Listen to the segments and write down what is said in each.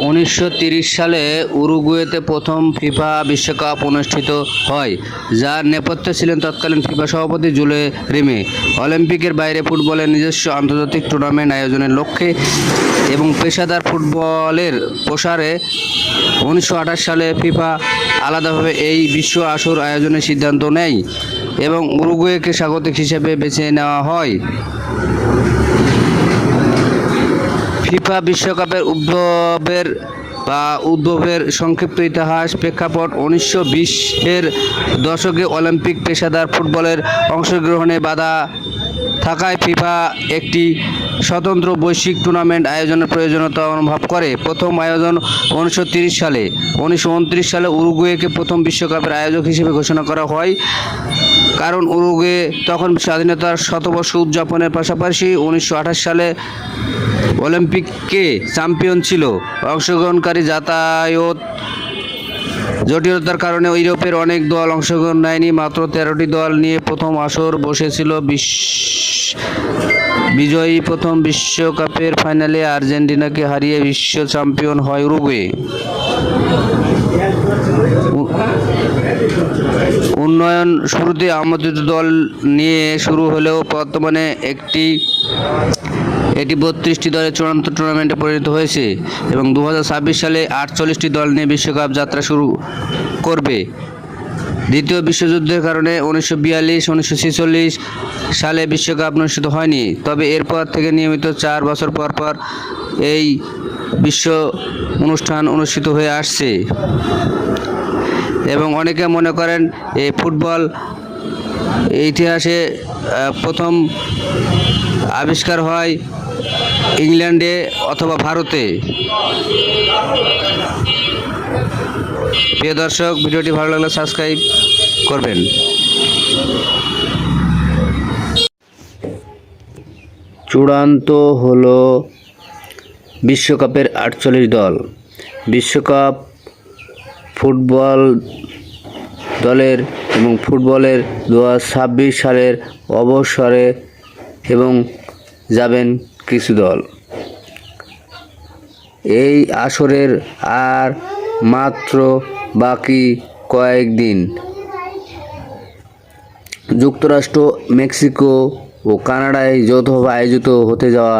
1930 সালে উরুগুয়েতে প্রথম ফিফা বিশ্বকাপ অনুষ্ঠিত হয়, যার নেপথ্যে ছিলেন তৎকালীন ফিফা সভাপতি জুলে রিমে। অলিম্পিকের বাইরে ফুটবলের নিজস্ব আন্তর্জাতিক টুর্নামেন্ট আয়োজনের লক্ষ্যে এবং পেশাদার ফুটবলের প্রসারে 1928 সালে ফিফা আলাদাভাবে এই বিশ্ব আসর আয়োজনের সিদ্ধান্ত নেয় এবং উরুগুয়েকে স্বাগতিক হিসেবে বেছে নেওয়া হয়। ফিফা বিশ্বকাপের উদ্ভবের সংক্ষিপ্ত ইতিহাস প্রেক্ষাপট: 1920-এর দশকে অলিম্পিক পেশাদার ফুটবলের অংশগ্রহণে বাধা থাকায় ফিফা একটি স্বতন্ত্র বৈশ্বিক টুর্নামেন্ট আয়োজনের প্রয়োজনীয়তা অনুভব করে। প্রথম আয়োজন 1930 সালে। 1929 সালে উরুগুয়েকে প্রথম বিশ্বকাপের আয়োজক হিসেবে ঘোষণা করা হয়, কারণ উরুগুয়ে তখন স্বাধীনতার শতবর্ষ উদযাপনের পাশাপাশি 1928 সালে অলিম্পিকে চ্যাম্পিয়ন ছিল। অংশগ্রহণকারী যাতায়াত জটিলতার কারণে ইউরোপের অনেক দল অংশগ্রহণ নেয়নি। মাত্র 13টি দল নিয়ে প্রথম আসর বসেছিল। বিজয়ী প্রথম বিশ্বকাপের ফাইনালে আর্জেন্টিনাকে হারিয়ে বিশ্ব চ্যাম্পিয়ন হয় উরুগুয়ে। উন্নয়ন শুরুতে আমন্ত্রিত দল নিয়ে শুরু হলেও বর্তমানে এটি 32টি দলের চূড়ান্ত টুর্নামেন্টে পরিণত হয়েছে এবং 2026 সালে 48টি দল নিয়ে বিশ্বকাপ যাত্রা শুরু করবে। দ্বিতীয় বিশ্বযুদ্ধের কারণে 1942-1946 সালে বিশ্বকাপ অনুষ্ঠিত হয়নি, তবে এরপর থেকে নিয়মিত 4 বছর পর পর এই বিশ্ব অনুষ্ঠান অনুষ্ঠিত হয়ে আসছে এবং অনেকে মনে করেন এই ফুটবল ইতিহাসে প্রথম আবিষ্কার হয় ইংল্যান্ডে অথবা ভারতে। প্রিয় দর্শক, ভিডিওটি ভালো লাগলে সাবস্ক্রাইব করবেন। চূড়ান্ত হলো বিশ্বকাপের 48 দল। বিশ্বকাপ ফুটবল দলের এবং ফুটবলের 2026 সালের অবসরে এবং যাবেন কিছু দল। এই আসরের আর মাত্র বাকি কয়েকদিন। যুক্তরাষ্ট্র, মেক্সিকো ও কানাডায় যৌথভাবে আয়োজিত হতে যাওয়া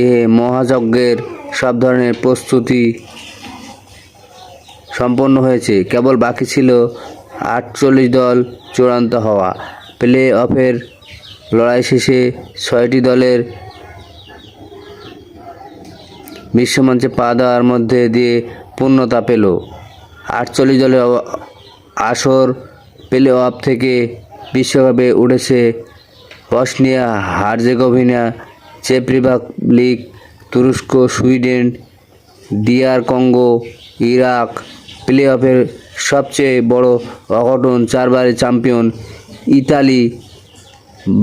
এ মহাযজ্ঞের সব ধরনের প্রস্তুতি সম্পন্ন হয়েছে। কেবল বাকি ছিল 48 দল চূড়ান্ত হওয়া। প্লে অফের লড়াই শেষে 6টি দলের বিশ্বমঞ্চে পা দেওয়ার মধ্যে দিয়ে পূর্ণতা পেল। 48 দলের আসর প্লে অফ থেকে বিশ্বকাপে উঠেছে বসনিয়া হার্জেগোভিনা, চেক রিপাবলিক, তুরস্ক, Sweden, DR Congo, Iraq. Play অফের সবচেয়ে বড় অঘটন, 4বারের চ্যাম্পিয়ন ইতালি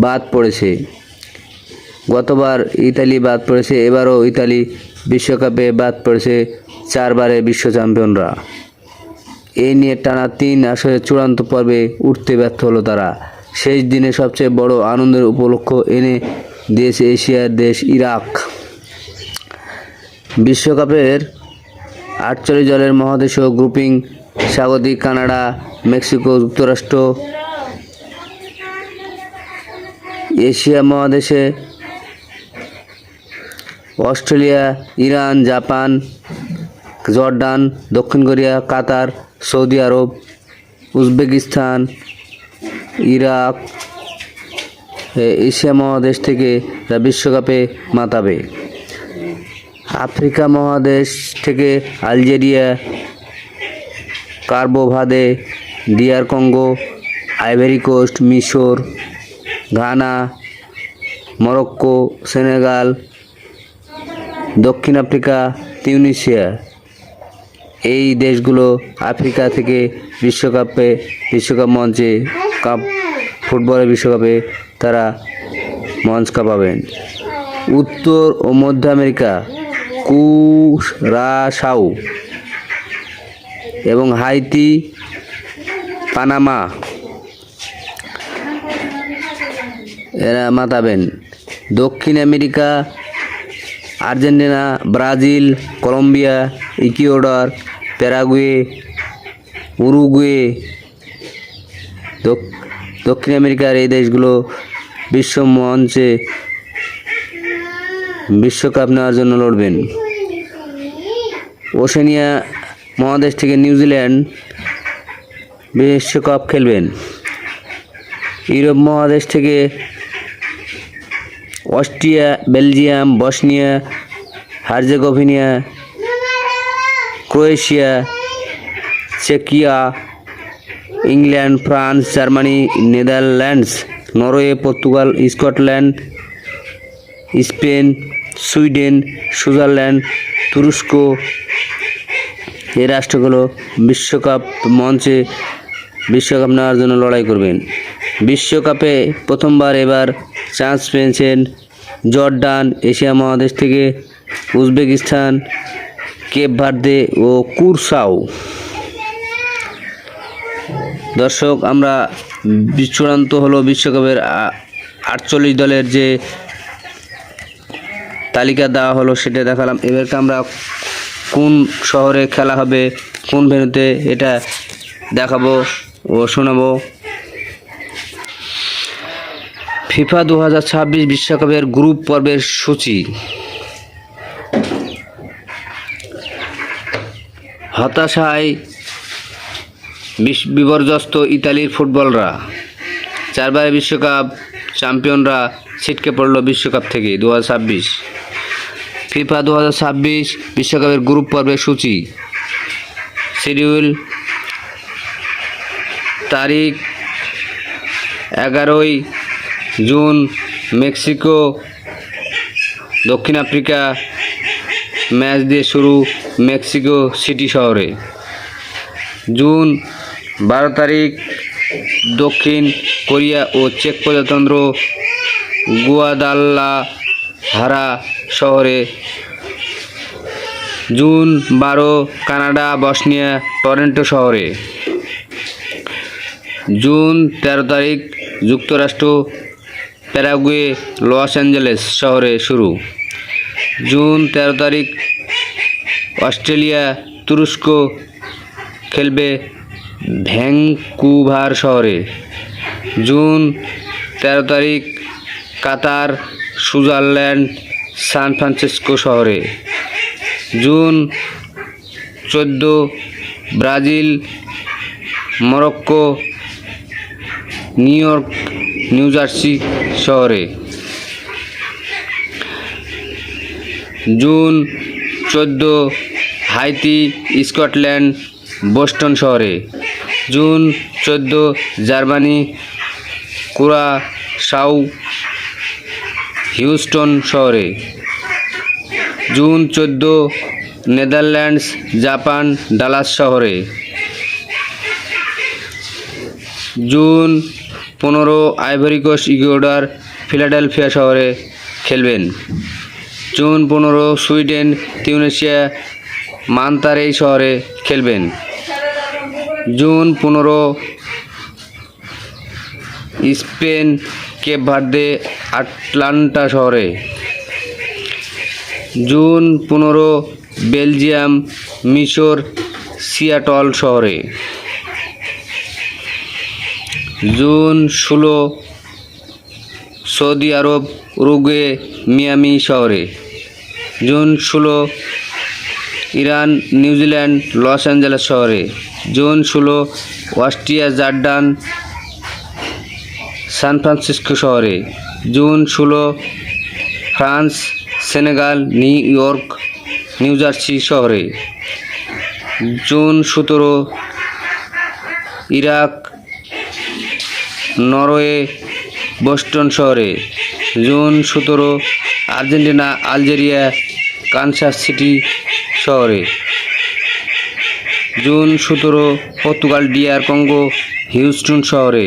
বাদ পড়েছে। গতবার ইতালি বাদ পড়েছে, এবারও ইতালি বিশ্বকাপে বাদ পড়েছে 4বারের বিশ্ব চ্যাম্পিয়নরা। এই নিয়ে টানা 3 আসরের চূড়ান্ত পর্বে উঠতে ব্যর্থ হলো তারা। শেষ দিনে সবচেয়ে বড় আনন্দের উপলক্ষ এনে দিয়েছে এশিয়ার দেশ ইরাক। বিশ্বকাপের 48 দলের মহাদেশীয় গ্রুপিং স্বাগতিক কানাডা, মেক্সিকো, যুক্তরাষ্ট্র। এশিয়া মহাদেশে অস্ট্রেলিয়া, ইরান, জাপান, জর্ডান, দক্ষিণ কোরিয়া, কাতার, সৌদি আরব, উজবেকিস্তান, ইরাক। এশিয়া মহাদেশ থেকে বিশ্বকাপে মাতাবে। আফ্রিকা মহাদেশ থেকে আলজেরিয়া, কার্বো ভাদে, ডিআর কঙ্গো, আইভরি কোস্ট, মিশর, ঘানা, মরক্কো, সেনেগাল, দক্ষিণ আফ্রিকা, তিউনিসিয়া। এই দেশগুলো আফ্রিকা থেকে বিশ্বকাপ মঞ্চে ফুটবলের বিশ্বকাপে তারা মঞ্চ কাঁপাবেন। উত্তর ও মধ্য আমেরিকা কুরাসাও এবং হাইতি, পানামা এরা মাতাবেন। দক্ষিণ America Argentina, Brazil, Colombia, Ecuador, Paraguay, Uruguay. দক্ষিণ আমেরিকার এই দেশগুলো বিশ্ব মঞ্চে বিশ্বকাপ নেওয়ার জন্য লড়বেন। ওশেনিয়া মহাদেশ থেকে নিউজিল্যান্ড বিশ্বকাপ খেলবেন। ইউরোপ মহাদেশ থেকে Austria, Belgium, Bosnia, Herzegovina, Croatia, চেকিয়া, England, France, Germany, Netherlands, Norway, Portugal, Scotland, Spain, Sweden, Switzerland, তুরস্ক। এই রাষ্ট্রগুলো বিশ্বকাপ মঞ্চে বিশ্বকাপ নেওয়ার জন্য লড়াই করবেন। বিশ্বকাপে প্রথমবার এবার চান্স পেয়েছেন জর্ডান, এশিয়া মহাদেশ থেকে উজবেকিস্তান, কেপ ভার্দে ও কুরসাও। দর্শক, আমরা চূড়ান্ত হলো বিশ্বকাপের 48 দলের যে তালিকা দেওয়া হলো সেটা দেখালাম। এবারকে আমরা কোন শহরে খেলা হবে, কোন ভেন্যুতে, এটা দেখাবো ও শোনাবো। ফিফা 2026 বিশ্বকাপের গ্রুপ পর্বের সূচি। হতাশায় বিপর্যস্ত ইতালির ফুটবলরা। 4 বারের বিশ্বকাপ চ্যাম্পিয়নরা ছিটকে পড়ল বিশ্বকাপ থেকে 2026। ফিফা 2026 বিশ্বকাপের গ্রুপ পর্বের সূচি। শিডিউল তারিখ 11 জুন মেক্সিকো দক্ষিণ আফ্রিকা ম্যাচ দিয়ে শুরু মেক্সিকো সিটি শহরে। জুন 12 তারিখ দক্ষিণ কোরিয়া ও চেক প্রজাতন্ত্র গুয়াদালাহারা শহরে। জুন 12 কানাডা বসনিয়া টরন্টো শহরে। জুন 13 তারিখ যুক্তরাষ্ট্র প্যারাগুয়ে লস অ্যাঞ্জেলেস শহরে শুরু। জুন 13 তারিখ অস্ট্রেলিয়া তুরস্ক খেলবে ভ্যাঙ্কুভার শহরে। জুন 13 তারিখ কাতার সুইজারল্যান্ড সান ফ্রান্সিসকো শহরে। June 14 Brazil Morocco New Jersey শহরে। জুন 14 হাইতি স্কটল্যান্ড বোস্টন শহরে। জুন 14 জার্মানি কুরাসাও হিউস্টন শহরে। জুন 14 নেদারল্যান্ডস জাপান ডালাস শহরে। June 15 Ivory Coast Ecuador Philadelphia শহরে খেলবেন। জুন 15 সুইডেন তিউনিসিয়া মান্তারেই শহরে খেলবেন। June 15 Spain Cape Verde Atlanta শহরে। June 15 Belgium মিশর সিয়াটল শহরে। জুন 16 সৌদি আরব উরুগুয়ে মিয়ামি শহরে। June 16 Iran New Zealand Los Angeles শহরে। June 16 Austria Jordan San Francisco শহরে। June 16 France Senegal New York New Jersey শহরে। জুন 17 ইরাক নরওয়ে বোস্টন শহরে। June 17 Argentina Algeria Kansas City শহরে। June 17 Portugal DR Congo Houston শহরে।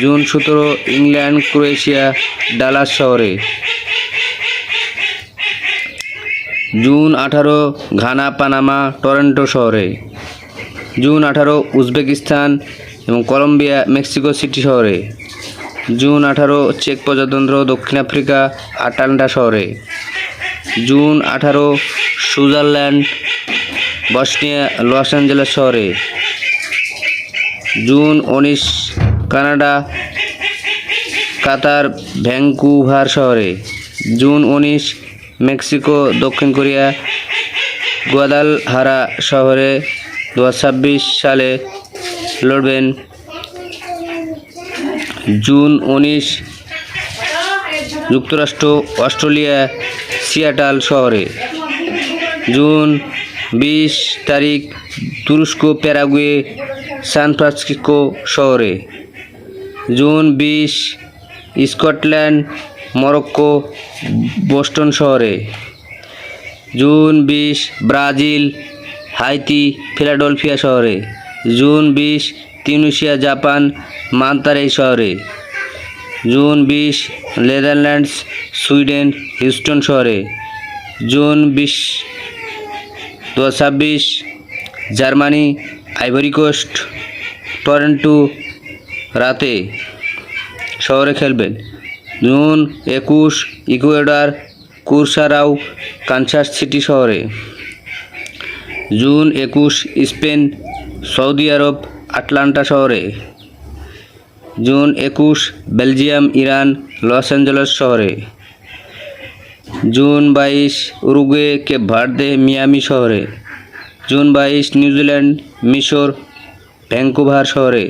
June 17 England Croatia Dallas শহরে। June 18 Ghana Panama Toronto শহরে। June 18 Uzbekistan এবং Colombia Mexico City শহরে। June 18 চেক প্রজাতন্ত্র দক্ষিণ আফ্রিকা আটলান্টা শহরে। June 18 Switzerland Bosnia loss Angeles শহরে। জুন 19 কানাডা কাতার ভ্যাঙ্কুভার শহরে। জুন 19 মেক্সিকো দক্ষিণ কোরিয়া গুয়াদালহারা শহরে 2026 সালে লড়বেন। জুন 19 যুক্তরাষ্ট্র অস্ট্রেলিয়া সিয়াটল শহরে। জুন 20 তারিখ তুরস্ক প্যারাগুয়ে সান ফ্রান্সিসকো শহরে। জুন 20 স্কটল্যান্ড মরক্কো বোস্টন শহরে। জুন 20 ব্রাজিল হাইতি ফিলাডেলফিয়া শহরে। জুন 20 তিউনিসিয়া জাপান মান্তারে শহরে। জুন 20 নেদারল্যান্ডস সুইডেন হিউস্টন শহরে। June 20 2026 Germany Ivory Coast Toronto রাতে শহরে খেলবেন। June 21 Ecuador Curacao Kansas City শহরে। June 21 Spain Saudi Arab Atlanta শহরে। June 21 Belgium Iran Los Angeles শহরে। June 22 Uruguay Cape Verde Miami শহরে। June 22 New Zealand মিশর Vancouver শহরে।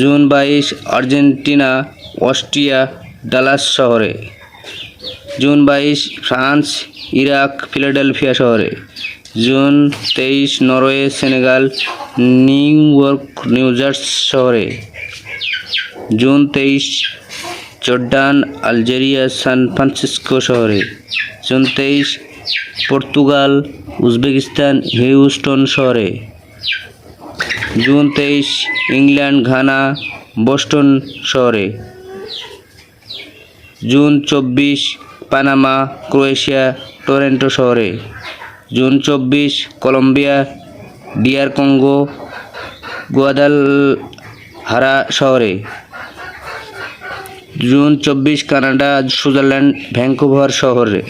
জুন 22 আর্জেন্টিনা অস্ট্রিয়া ডালাস শহরে। জুন 22 ফ্রান্স ইরাক ফিলাডেলফিয়া শহরে। June 23 Norway Senegal New York New Jersey শহরে। June 23 Jordan Algeria San Francisco শহরে। June 23 Portugal Uzbekistan Houston শহরে। June 23 England Ghana Boston শহরে। June 24 Panama Croatia Toronto শহরে। June 24 Colombia DR Congo Guadalajara শহরে। June 24 Canada Switzerland Vancouver শহরে।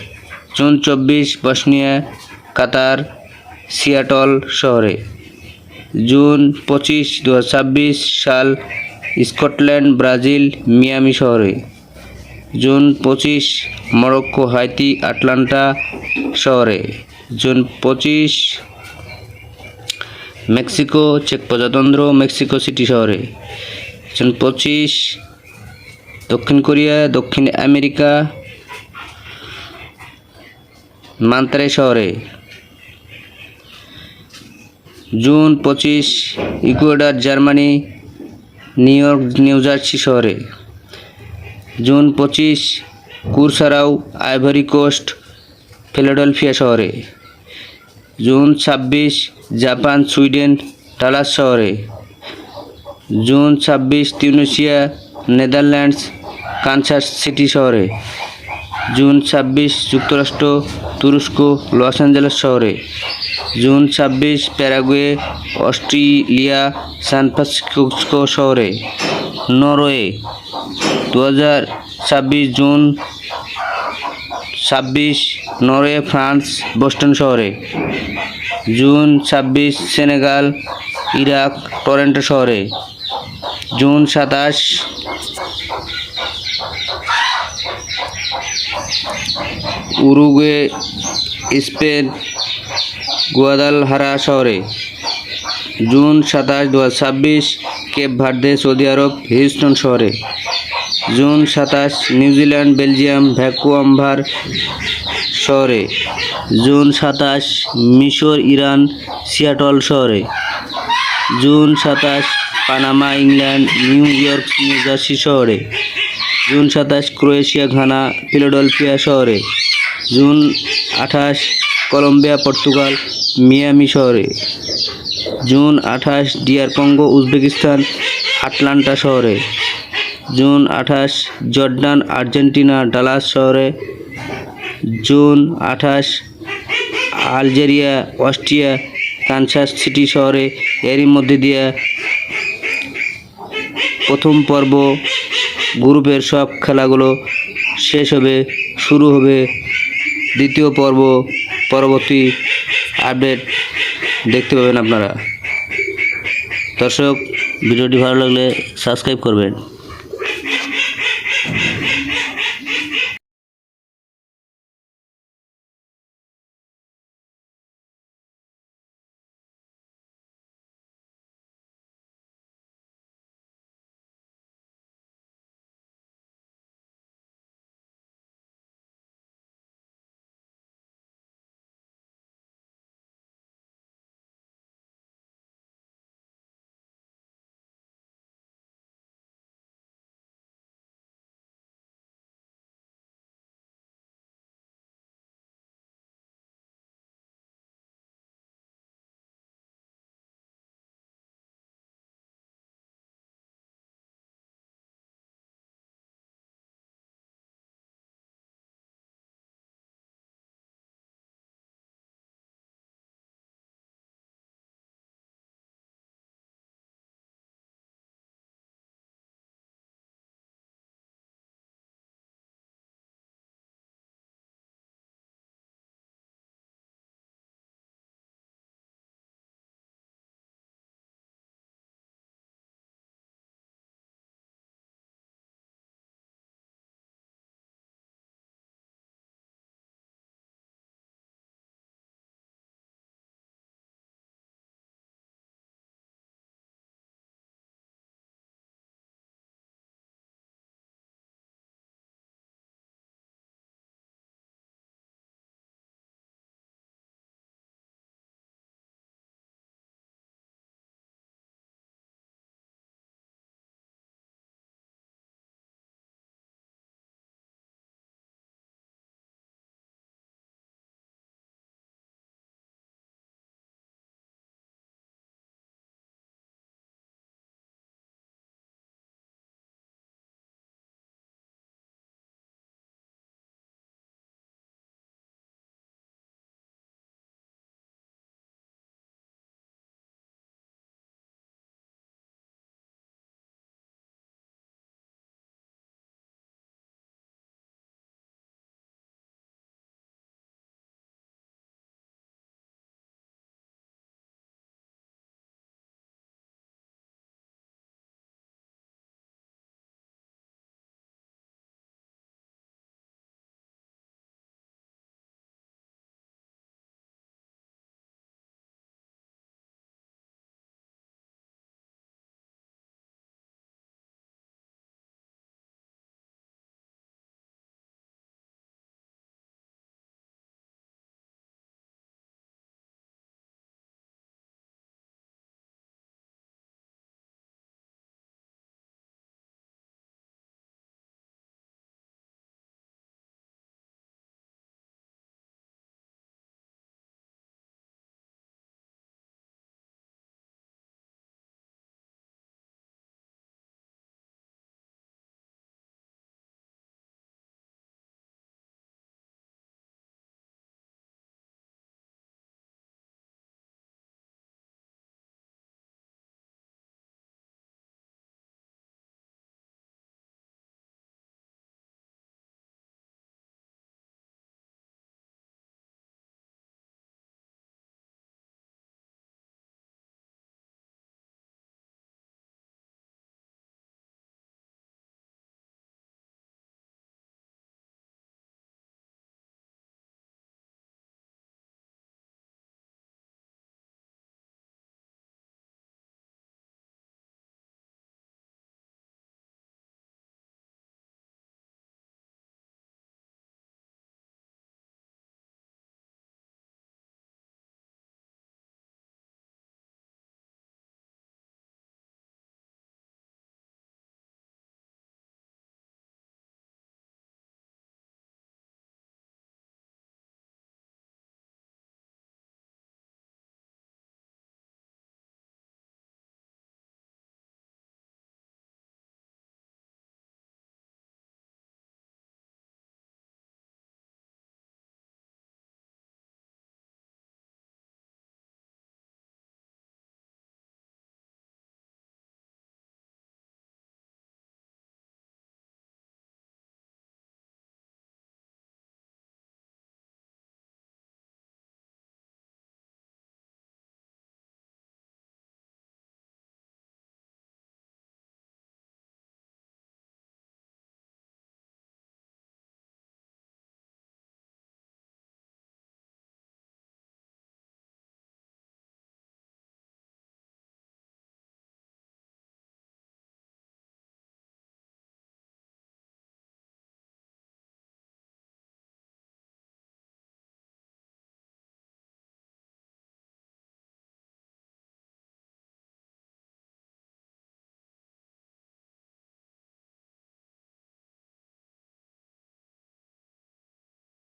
June 24 Bosnia Qatar Seattle শহরে। June 25 2026 সাল Scotland Brazil Miami শহরে। June 25 Morocco Haiti Atlanta শহরে। June 25 Mexico check প্রজাতন্ত্র Mexico City শহরে। জুন 25 দক্ষিণ কোরিয়া দক্ষিণ আমেরিকা মান্তারে শহরে। June 25 Ecuador Germany new York New Jersey শহরে। জুন 25 কুরসারাও আইভরি কোস্ট ফিলাডেলফিয়া শহরে। জুন 26 জাপান সুইডেন ডালাস শহরে। জুন 26 তিউনিসিয়া নেদারল্যান্ডস কানসাস সিটি শহরে। জুন 26 যুক্তরাষ্ট্র তুরস্ক লস অ্যাঞ্জেলেস শহরে। জুন 26 প্যারাগুয়ে অস্ট্রেলিয়া সান ফ্রান্সিসকো শহরে। নরওয়ে 2026 জুন 26 নরওয়ে ফ্রান্স বোস্টন শহরে। জুন 26 সেনেগাল ইরাক টরন্টো শহরে। জুন 27 উরুগুয়ে স্পেন গুয়াদালহারা শহরে। জুন 27 2026 Cape Verde Saudi Arab Houston শহরে। জুন 27 নিউজিল্যান্ড বেলজিয়াম ভ্যাঙ্কুভার শহরে। জুন 27 মিশর ইরান সিয়াটল শহরে। জুন 27 Panama England New York New Jersey শহরে। জুন 27 ক্রোয়েশিয়া ঘানা ফিলাডেলফিয়া শহরে। জুন 28 কলম্বিয়া পর্তুগাল মিয়ামি শহরে। জুন 28 ডিআর কঙ্গো উজবেকিস্তান আটলান্টা শহরে। জুন 28 জর্ডান আর্জেন্টিনা ডালাস শহরে। জুন 28 আলজেরিয়া অস্ট্রিয়া কানসাস সিটি শহরে। এরই মধ্যে দিয়ে প্রথম পর্ব গ্রুপের সব খেলাগুলো শেষ হবে, শুরু হবে দ্বিতীয় পর্ব পরবর্তী আপডেট দেখতে পাবেন আপনারা। দর্শক, ভিডিওটি ভালো লাগলে সাবস্ক্রাইব করবেন।